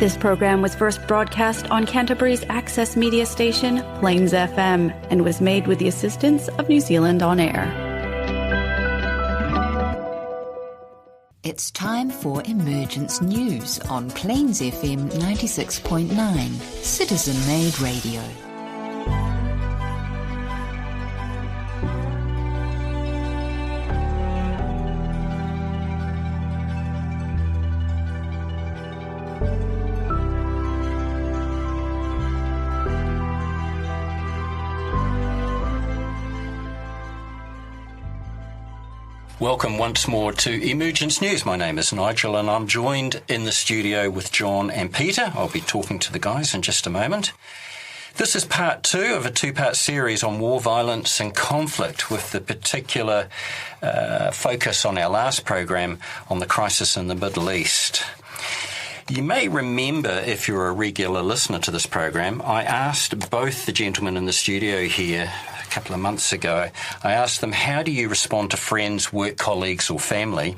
This program was first broadcast on Canterbury's access media station, Plains FM, and was made with the assistance of New Zealand On Air. It's time for Emergence News on Plains FM 96.9, citizen-made radio. Welcome once more to Emergence News. My name is Nigel and I'm joined in the studio with John and Peter. I'll be talking to the guys in just a moment. This is part 2 of a 2-part series on war, violence and conflict, with the particular focus on our last program on the crisis in the Middle East. You may remember, if you're a regular listener to this program, I asked both the gentlemen in the studio here a couple of months ago, I asked them, how do you respond to friends, work colleagues or family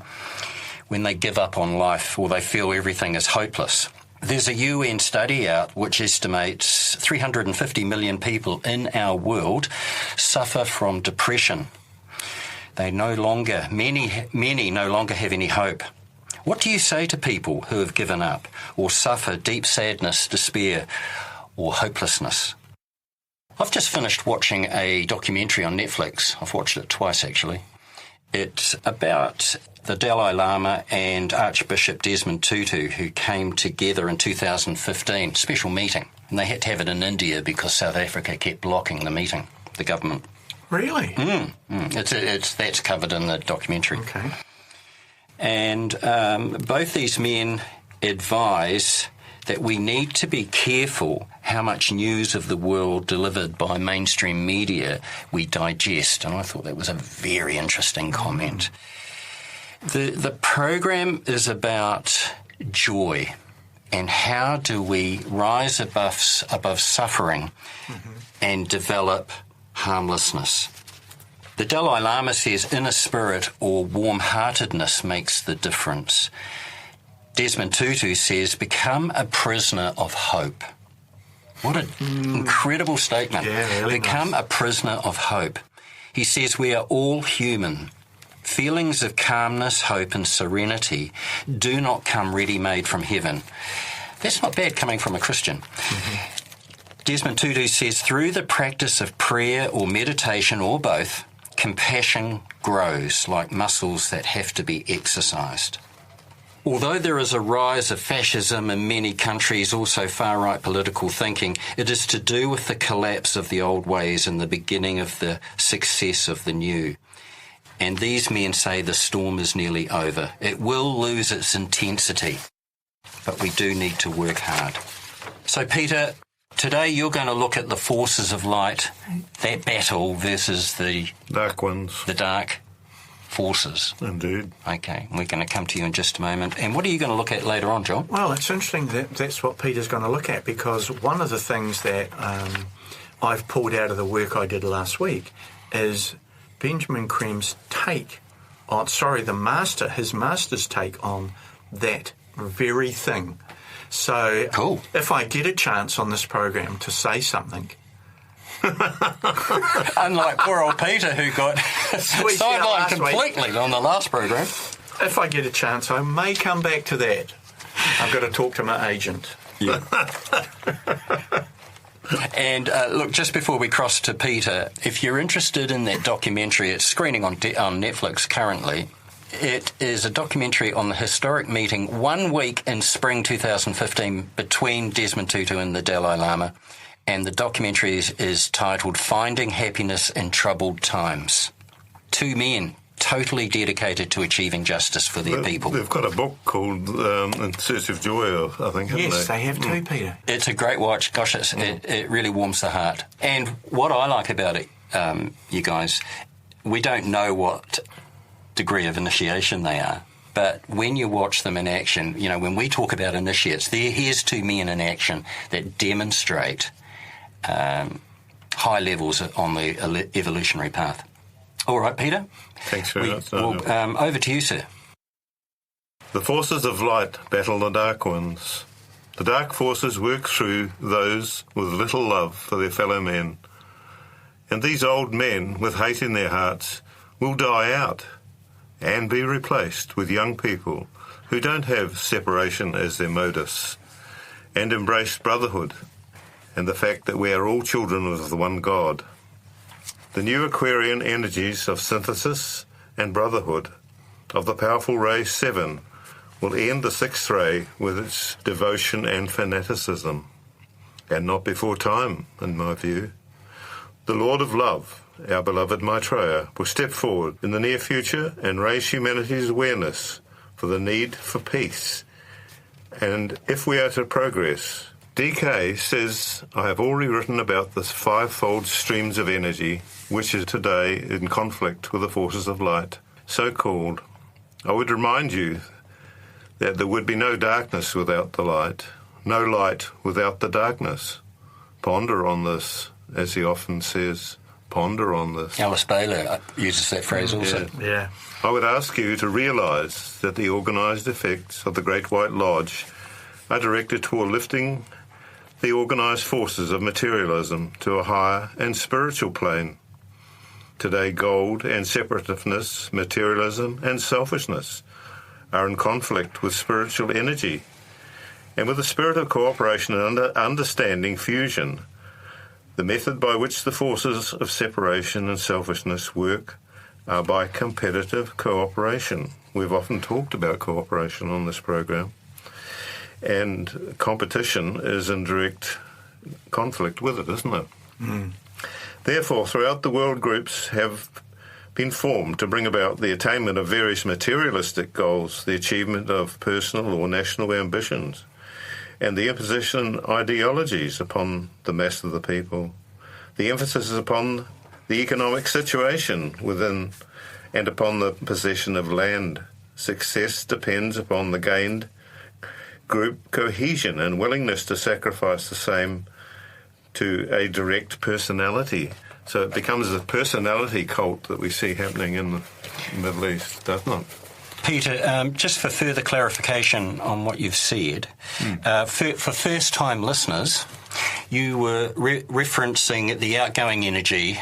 when they give up on life or they feel everything is hopeless? There's a UN study out which estimates 350 million people in our world suffer from depression. Many no longer have any hope. What do you say to people who have given up or suffer deep sadness, despair or hopelessness? I've just finished watching a documentary on Netflix. I've watched it twice, actually. It's about the Dalai Lama and Archbishop Desmond Tutu, who came together in 2015, special meeting. And they had to have it in India because South Africa kept blocking the meeting, the government. Really? That's covered in the documentary. Okay. And both these men advise that we need to be careful how much news of the world delivered by mainstream media we digest. And I thought that was a very interesting comment. The program is about joy and how do we rise above suffering and develop harmlessness. The Dalai Lama says inner spirit or warm-heartedness makes the difference. Desmond Tutu says become a prisoner of hope. What an incredible statement. Yeah, really become nice. a prisoner of hope. He says we are all human. Feelings of calmness, hope and serenity do not come ready-made from heaven. That's not bad coming from a Christian. Desmond Tutu says through the practice of prayer or meditation or both, compassion grows like muscles that have to be exercised. Although there is a rise of fascism in many countries, also far-right political thinking, it is to do with the collapse of the old ways and the beginning of the success of the new. And these men say the storm is nearly over. It will lose its intensity, but we do need to work hard. So, Peter, today you're going to look at the forces of light, that battle versus the dark ones. The dark forces. Indeed. Okay, we're going to come to you in just a moment. And what are you going to look at later on, John? Well, it's interesting that that's what Peter's going to look at, because one of the things that I've pulled out of the work I did last week is Benjamin Crem's take on, his master's take on that very thing. So cool. If I get a chance on this program to say something, unlike poor old Peter who got sidelined completely on the last program. If I get a chance, I may come back to that. I've got to talk to my agent. Yeah. And look, just before we cross to Peter, if you're interested in that documentary, it's screening on Netflix currently. It is a documentary on the historic meeting 1 week in spring 2015 between Desmond Tutu and the Dalai Lama. And the documentary is titled Finding Happiness in Troubled Times. 2 men totally dedicated to achieving justice for their people. They've got a book called In Search of Joy, I think, haven't Yes, they have too, Peter. It's a great watch. Gosh, it really warms the heart. And what I like about it, you guys, we don't know what degree of initiation they are. But when you watch them in action, you know, when we talk about initiates, here's 2 men in action that demonstrate high levels on the evolutionary path. All right, Peter? Thanks very much. Over to you, sir. The forces of light battle the dark ones. The dark forces work through those with little love for their fellow men. And these old men with hate in their hearts will die out and be replaced with young people who don't have separation as their modus and embrace brotherhood and the fact that we are all children of the one God. The new Aquarian energies of synthesis and brotherhood of the powerful ray 7 will end the sixth ray with its devotion and fanaticism, and not before time, in my view. The Lord of Love, our beloved Maitreya, will step forward in the near future and raise humanity's awareness for the need for peace. And if we are to progress, DK says, I have already written about the fivefold streams of energy, which is today in conflict with the forces of light, so-called. I would remind you that there would be no darkness without the light, no light without the darkness. Ponder on this, as he often says. Ponder on this. Alice Bailey uses that phrase also. Yeah. I would ask you to realise that the organised effects of the Great White Lodge are directed toward lifting the organised forces of materialism to a higher and spiritual plane. Today, gold and separativeness, materialism and selfishness are in conflict with spiritual energy, and with the spirit of cooperation and understanding fusion. The method by which the forces of separation and selfishness work are by competitive cooperation. We've often talked about cooperation on this program, and competition is in direct conflict with it, isn't it? Mm. Therefore, throughout the world, groups have been formed to bring about the attainment of various materialistic goals, the achievement of personal or national ambitions, and the imposition of ideologies upon the mass of the people. The emphasis is upon the economic situation within and upon the possession of land. Success depends upon the gained group cohesion and willingness to sacrifice the same to a direct personality. So it becomes a personality cult that we see happening in the Middle East, doesn't it? Peter, just for further clarification on what you've said, for first-time listeners, you were referencing the outgoing energy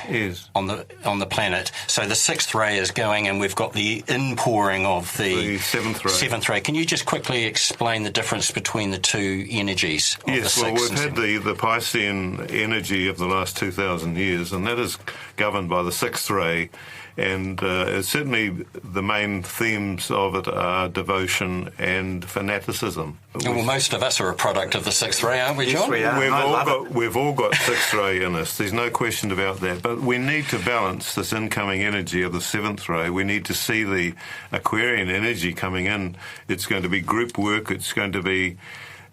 on the planet. So the sixth ray is going, and we've got the inpouring of the seventh ray. Can you just quickly explain the difference between the two energies? Yes, well, we've had the Piscean energy of the last 2,000 years, and that is governed by the sixth ray. And certainly the main themes of it are devotion and fanaticism. Well, most of us are a product of the sixth ray, aren't we, John? Yes, we are. We've all got sixth ray in us. There's no question about that. But we need to balance this incoming energy of the seventh ray. We need to see the Aquarian energy coming in. It's going to be group work. It's going to be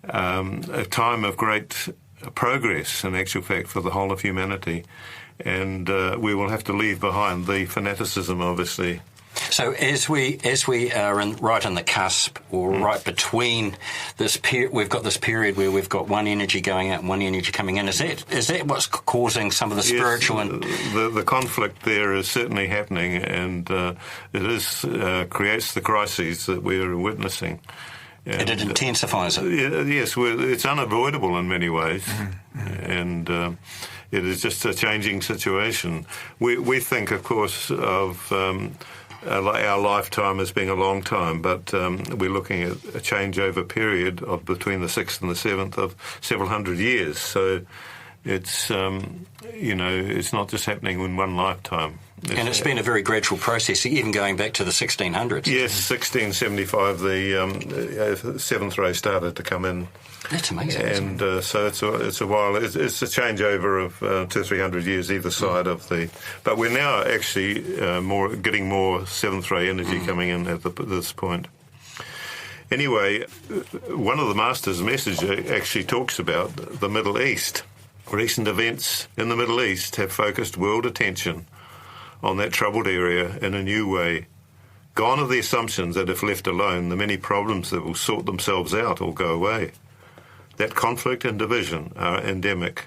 a time of great progress, in actual fact, for the whole of humanity. And we will have to leave behind the fanaticism, obviously. So as we are right in the cusp, or right between this period, we've got this period where we've got one energy going out and one energy coming in. Is that what's causing some of the spiritual and the conflict there is certainly happening, and it is creates the crises that we're witnessing. And it intensifies it. Yes, it's unavoidable in many ways, and it is just a changing situation. We think, of course, of our lifetime as being a long time, but we're looking at a changeover period of between the 6th and the 7th of several hundred years. So it's, it's not just happening in one lifetime. And it's been a very gradual process, even going back to the 1600s. Yes, 1675, the seventh ray started to come in. That's amazing. And so it's a while. It's a changeover of 200 or 300 years either side of the. But we're now actually getting more seventh ray energy coming in at this point. Anyway, one of the Master's message actually talks about the Middle East. Recent events in the Middle East have focused world attention on that troubled area in a new way. Gone are the assumptions that if left alone, the many problems that will sort themselves out will go away. That conflict and division are endemic,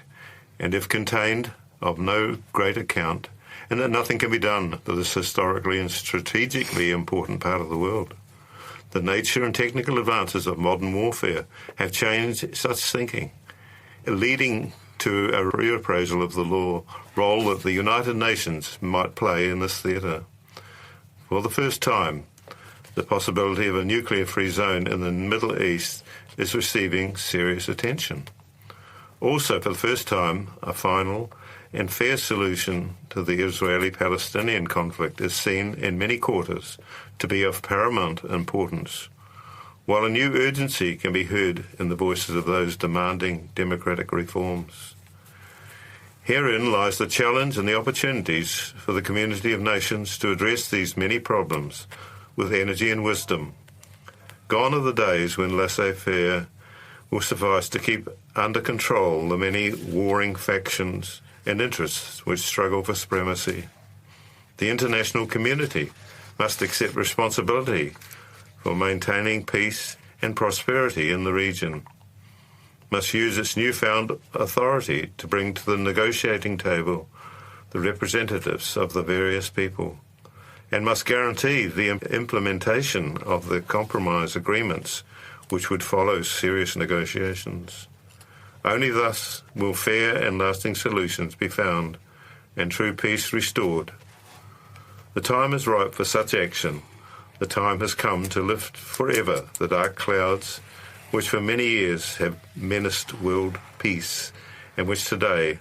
and if contained, of no great account, and that nothing can be done for this historically and strategically important part of the world. The nature and technical advances of modern warfare have changed such thinking, leading to a reappraisal of the role that the United Nations might play in this theatre. For the first time, the possibility of a nuclear-free zone in the Middle East is receiving serious attention. Also, for the first time, a final and fair solution to the Israeli-Palestinian conflict is seen in many quarters to be of paramount importance, while a new urgency can be heard in the voices of those demanding democratic reforms. Herein lies the challenge and the opportunities for the community of nations to address these many problems with energy and wisdom. Gone are the days when laissez-faire will suffice to keep under control the many warring factions and interests which struggle for supremacy. The international community must accept responsibility for maintaining peace and prosperity in the region, must use its newfound authority to bring to the negotiating table the representatives of the various people, and must guarantee the implementation of the compromise agreements which would follow serious negotiations. Only thus will fair and lasting solutions be found and true peace restored. The time is ripe for such action. The time has come to lift forever the dark clouds which for many years have menaced world peace and which today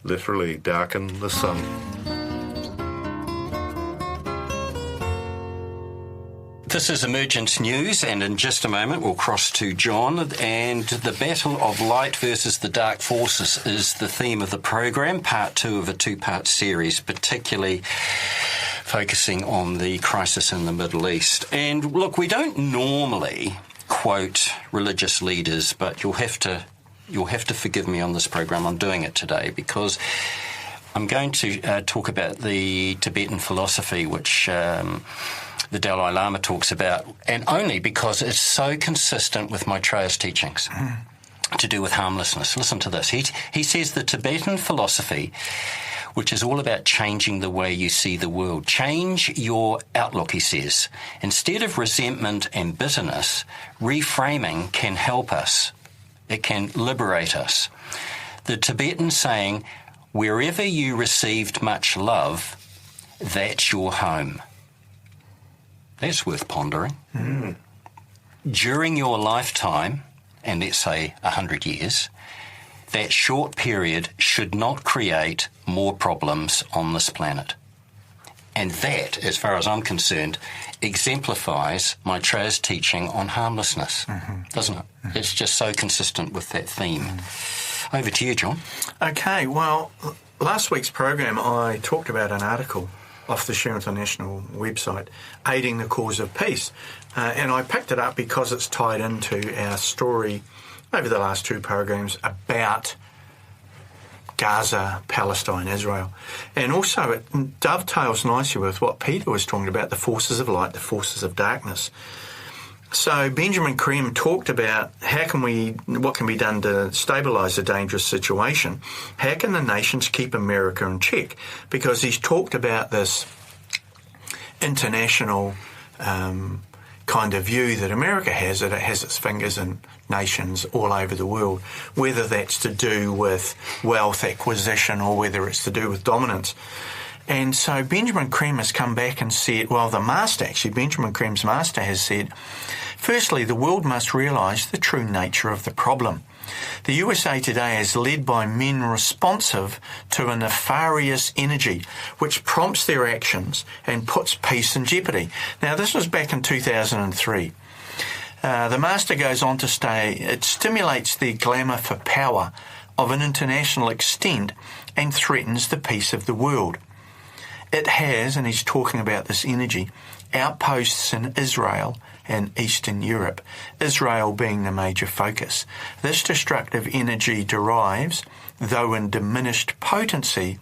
literally darken the sun. This is Emergence News, and in just a moment we'll cross to John. And the battle of light versus the dark forces is the theme of the program, part 2 of a 2-part series, particularly focusing on the crisis in the Middle East. And look, we don't normally quote religious leaders, but you'll have to forgive me on this program. I'm doing it today because I'm going to talk about the Tibetan philosophy, which the Dalai Lama talks about, and only because it's so consistent with Maitreya's teachings to do with harmlessness. Listen to this. He says the Tibetan philosophy, which is all about changing the way you see the world. Change your outlook, he says. Instead of resentment and bitterness, reframing can help us. It can liberate us. The Tibetan saying, wherever you received much love, that's your home. That's worth pondering. During your lifetime, and let's say 100 years, that short period should not create more problems on this planet. And that, as far as I'm concerned, exemplifies Maitreya's teaching on harmlessness, doesn't it? It's just so consistent with that theme. Over to you, John. Okay, well, last week's program I talked about an article off the Share International website, Aiding the Cause of Peace. And I picked it up because it's tied into our story over the last 2 programs about Gaza, Palestine, Israel. And also it dovetails nicely with what Peter was talking about, the forces of light, the forces of darkness. So Benjamin Creme talked about what can be done to stabilise a dangerous situation. How can the nations keep America in check? Because he's talked about this international kind of view that America has, that it has its fingers in nations all over the world, whether that's to do with wealth acquisition or whether it's to do with dominance. And so Benjamin Creme has come back and said, well, Benjamin Creme's master has said, firstly, the world must realise the true nature of the problem. The USA today is led by men responsive to a nefarious energy which prompts their actions and puts peace in jeopardy. Now, this was back in 2003. The master goes on to say, it stimulates the glamour for power of an international extent and threatens the peace of the world. It has, and he's talking about this energy, outposts in Israel and Eastern Europe, Israel being the major focus. This destructive energy derives, though in diminished potency,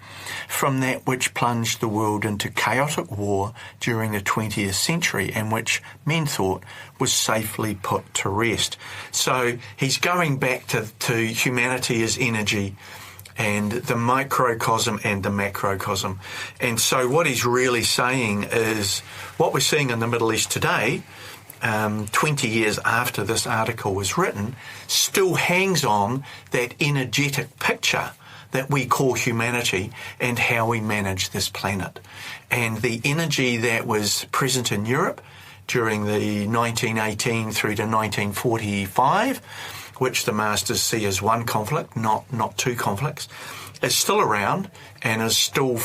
from that which plunged the world into chaotic war during the 20th century and which men thought was safely put to rest. So he's going back to humanity as energy, and the microcosm and the macrocosm. And so what he's really saying is what we're seeing in the Middle East today 20 years after this article was written, still hangs on that energetic picture that we call humanity and how we manage this planet. And the energy that was present in Europe during the 1918 through to 1945, which the masters see as one conflict, not two conflicts, is still around and is still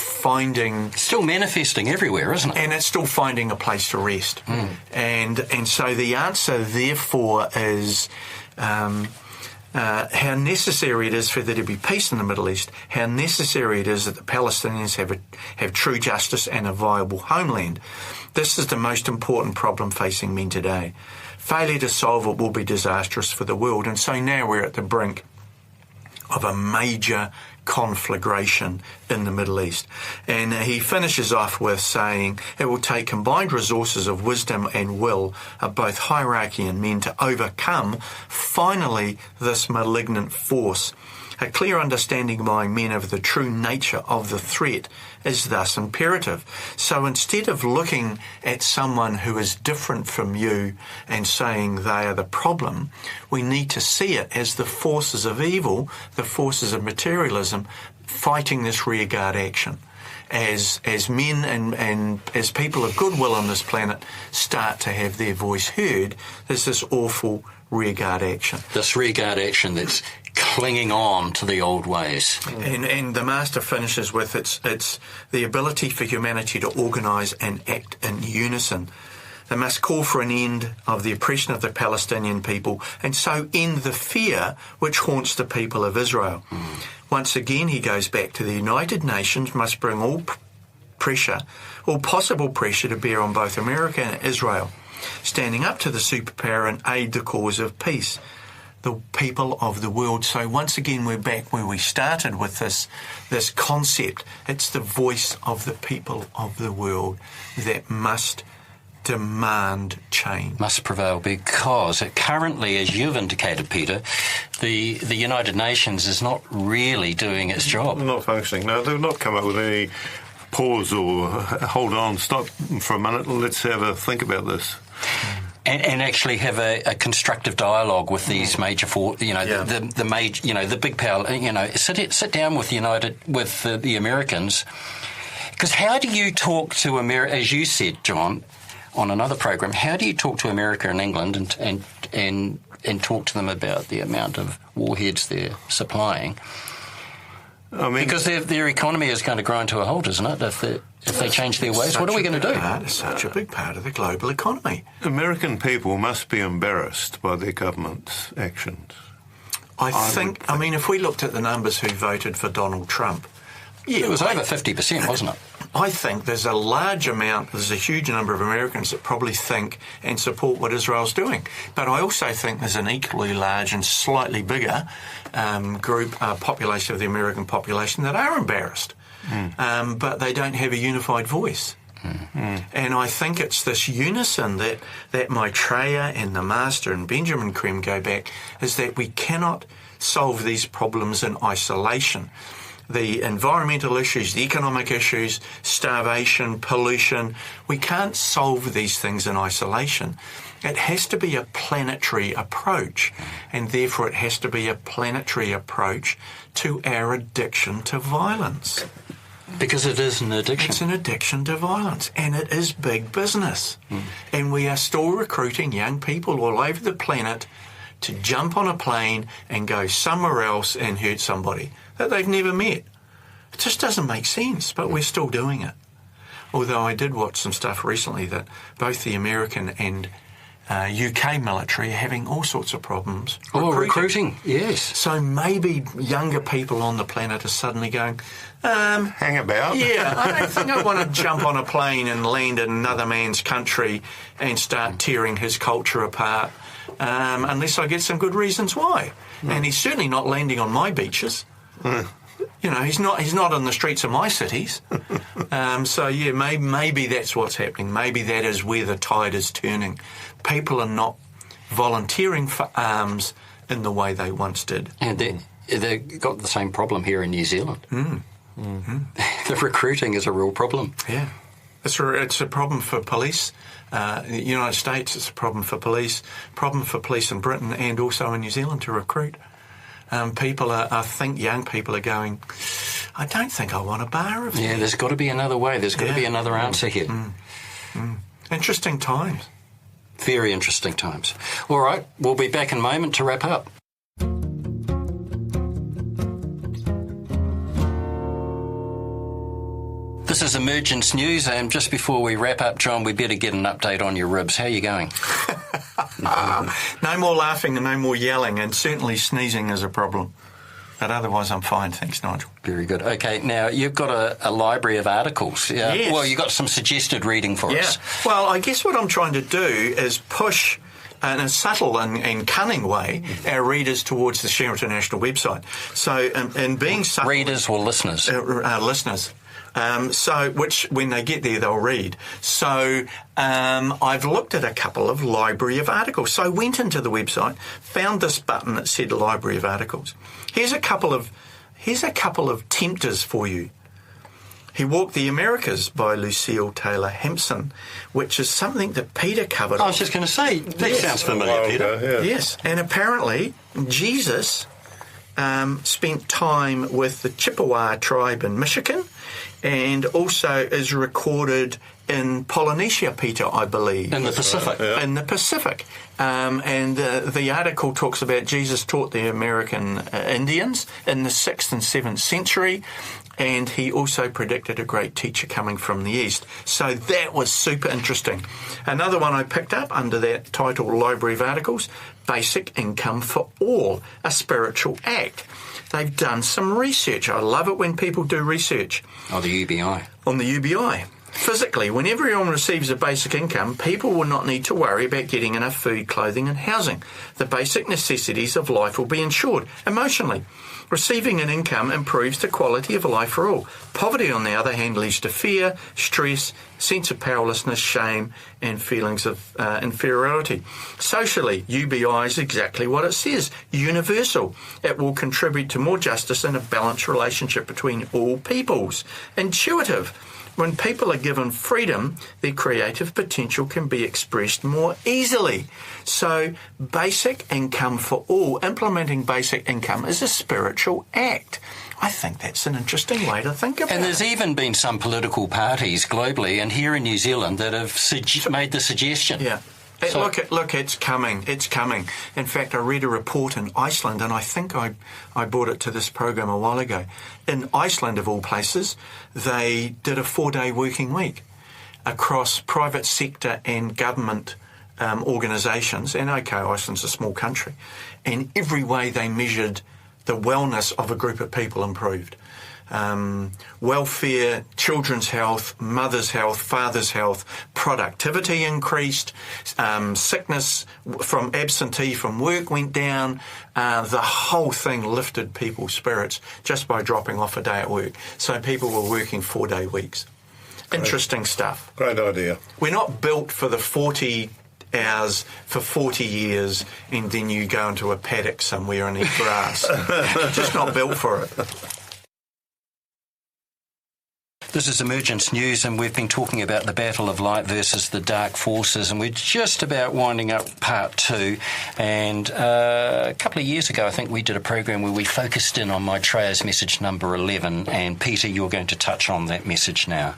manifesting everywhere, isn't it? And it's still finding a place to rest. And so the answer, therefore, is how necessary it is for there to be peace in the Middle East, how necessary it is that the Palestinians have true justice and a viable homeland. This is the most important problem facing men today. Failure to solve it will be disastrous for the world, and so now we're at the brink of a major conflagration in the Middle East. And he finishes off with saying it will take combined resources of wisdom and will of both hierarchy and men to overcome finally this malignant force. A clear understanding by men of the true nature of the threat is thus imperative. So instead of looking at someone who is different from you and saying they are the problem, we need to see it as the forces of evil, the forces of materialism, fighting this rearguard action. As men and as people of goodwill on this planet start to have their voice heard, there's this awful rearguard action. This rearguard action that's clinging on to the old ways. And the Master finishes with it's the ability for humanity to organise and act in unison. They must call for an end of the oppression of the Palestinian people and so end the fear which haunts the people of Israel. Once again, he goes back to the United Nations must bring all possible pressure to bear on both America and Israel, standing up to the superpower and aid the cause of peace. The people of the world. So once again, we're back where we started with this concept. It's the voice of the people of the world that must demand change. Must prevail, because currently, as you've indicated, Peter, the United Nations is not really doing its job. Not functioning. No, they've not come up with any pause or hold on, stop for a minute, let's have a think about this. And actually have a constructive dialogue with these major the major, the big power. Sit down with the Americans, because how do you talk to America? As you said, John, on another program, how do you talk to America and England and talk to them about the amount of warheads they're supplying? I mean, because their economy is going to grind to a halt, isn't it? If they change their ways, what are we going to do? It's such a big part of the global economy. American people must be embarrassed by their government's actions. I think, if we looked at the numbers who voted for Donald Trump, it was over 50%, wasn't it? I think there's a huge number of Americans that probably think and support what Israel's doing. But I also think there's an equally large and slightly bigger population of the American population that are embarrassed. But they don't have a unified voice. And I think it's this unison that Maitreya and the Master and Benjamin Creme go back, is that we cannot solve these problems in isolation. The environmental issues, the economic issues, starvation, pollution, we can't solve these things in isolation. It has to be a planetary approach, and therefore it has to be a planetary approach to our addiction to violence. Because it is an addiction. It's an addiction to violence, and it is big business. And we are still recruiting young people all over the planet to jump on a plane and go somewhere else and hurt somebody that they've never met. It just doesn't make sense, but we're still doing it. Although I did watch some stuff recently that both the American and UK military are having all sorts of problems. Recruiting, yes. So maybe younger people on the planet are suddenly going, hang about. Yeah, I don't think I want to jump on a plane and land in another man's country and start tearing his culture apart, unless I get some good reasons why. And he's certainly not landing on my beaches. He's not in the streets of my cities. Maybe that's what's happening. Maybe that is where the tide is turning. People are not volunteering for arms in the way they once did. And they've got the same problem here in New Zealand. The recruiting is a real problem. Yeah. It's a problem for police. In the United States, it's a problem for police in Britain and also in New Zealand to recruit. People I think young people are going, I don't think I want a bar of that. Yeah, there's got to be another way. There's got to be another answer here. Interesting times. Very interesting times. All right, we'll be back in a moment to wrap up. This is Emergence News, and just before we wrap up, John, we better get an update on your ribs. How are you going? No more laughing and no more yelling, and certainly sneezing is a problem. But otherwise, I'm fine. Thanks, Nigel. Very good. Okay, now you've got a library of articles. Yeah. Yes. Well, you've got some suggested reading for us. Well, I guess what I'm trying to do is push, in a subtle and cunning way, our readers towards the Share International website. So, in being subtle... Readers or listeners? Listeners. Which when they get there, they'll read. So I've looked at a couple of library of articles. So I went into the website, found this button that said Library of Articles. Here's a couple of tempters for you. He Walked the Americas by Lucille Taylor Hampson, which is something that Peter covered. I was just going to say, that sounds familiar, Peter. Yes, and apparently Jesus spent time with the Chippewa tribe in Michigan, and also is recorded in Polynesia, Peter, I believe. In the Pacific. Yeah. In the Pacific. And the article talks about Jesus taught the American Indians in the 6th and 7th century, and he also predicted a great teacher coming from the East. So that was super interesting. Another one I picked up under that title, Library of Articles, Basic Income for All, a Spiritual Act. They've done some research. I love it when people do research. Oh, the UBI. On the UBI. Physically, when everyone receives a basic income, people will not need to worry about getting enough food, clothing and housing. The basic necessities of life will be ensured. Emotionally, receiving an income improves the quality of life for all. Poverty, on the other hand, leads to fear, stress, sense of powerlessness, shame and feelings of inferiority. Socially, UBI is exactly what it says, universal. It will contribute to more justice and a balanced relationship between all peoples. Intuitive. When people are given freedom, their creative potential can be expressed more easily. So, basic income for all, implementing basic income is a spiritual act. I think that's an interesting way to think about it. And there's even been some political parties globally and here in New Zealand that have made the suggestion. Yeah. So, look, it's coming. It's coming. In fact, I read a report in Iceland, and I think I brought it to this program a while ago. In Iceland, of all places, they did a 4-day working week across private sector and government organisations. And okay, Iceland's a small country. And every way they measured the wellness of a group of people improved. Welfare, children's health, mother's health, father's health, productivity increased, sickness from absentee from work went down. The whole thing lifted people's spirits just by dropping off a day at work. So people were working 4-day weeks. Interesting stuff. Great idea. We're not built for the 40 hours for 40 years and then you go into a paddock somewhere and eat grass. Just not built for it. This is Emergence News, and we've been talking about the battle of light versus the dark forces, and we're just about winding up part 2. And a couple of years ago, I think we did a program where we focused in on Maitreya's message number 11, and Peter, you're going to touch on that message now.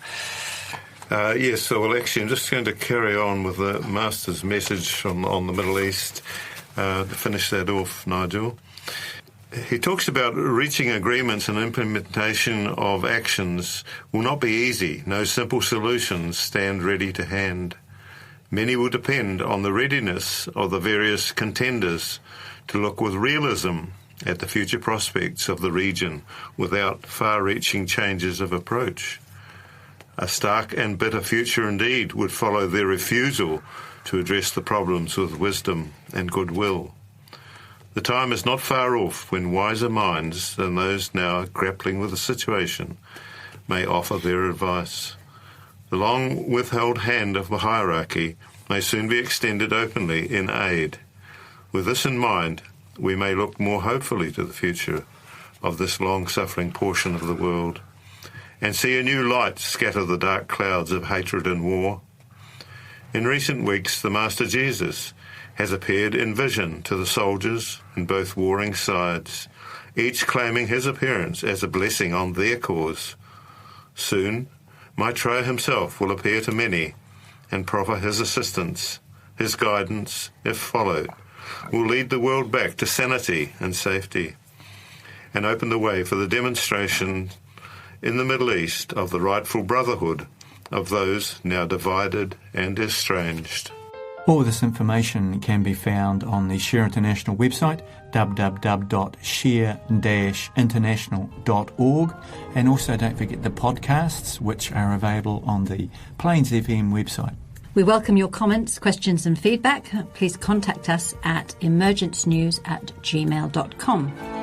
Yes, so well, actually, I'm just going to carry on with the Master's message on the Middle East to finish that off, Nigel. He talks about reaching agreements and implementation of actions will not be easy. No simple solutions stand ready to hand. Many will depend on the readiness of the various contenders to look with realism at the future prospects of the region without far-reaching changes of approach. A stark and bitter future indeed would follow their refusal to address the problems with wisdom and goodwill. The time is not far off when wiser minds than those now grappling with the situation may offer their advice. The long withheld hand of the hierarchy may soon be extended openly in aid. With this in mind, we may look more hopefully to the future of this long-suffering portion of the world. and see a new light scatter the dark clouds of hatred and war. In recent weeks, the Master Jesus has appeared in vision to the soldiers in both warring sides, each claiming his appearance as a blessing on their cause. Soon, Maitreya himself will appear to many and proffer his assistance. His guidance, if followed, will lead the world back to sanity and safety, and open the way for the demonstration in the Middle East of the rightful brotherhood of those now divided and estranged. All this information can be found on the Share International website, www.share-international.org, and also don't forget the podcasts, which are available on the Plains FM website. We welcome your comments, questions and feedback. Please contact us at emergencenews@gmail.com.